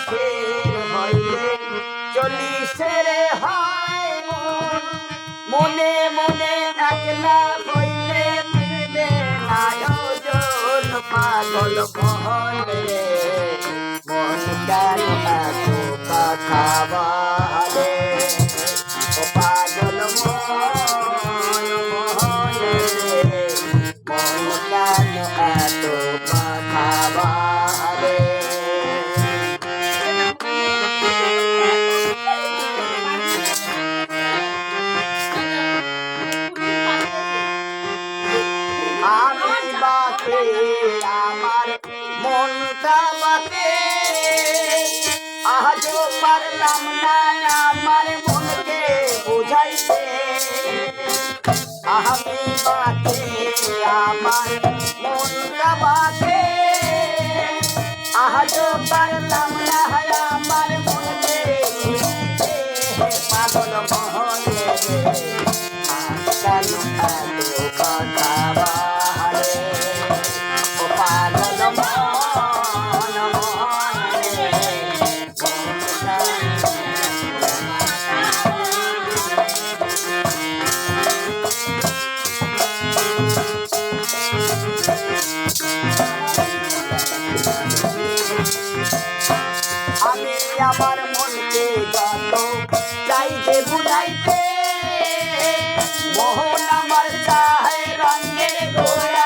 চল্লিশের হইলে চল্লিশের হয় মন, মনে মনে একলা হইলে মিলবে না ওজন। পাগল মন রে মন কেন এত কথা বলে, ও পাগল মন মন রে মন কেন এত কথা বলে। আমি বাকে আমার মনটা বাকে, আজও পারলাম না আমার মনকে বুঝাইতে। আমি বাকে আমার মনটা বাকে, আজও পারলাম না আমার মনকে বুঝাইতে। পাগল মন রে কেন এত কথা বলে, ও পাগল মন মন রে আমি আমার মনকে যত চাইতে বুঝাইতে, মোহন আমার চাহে রঙের গোলা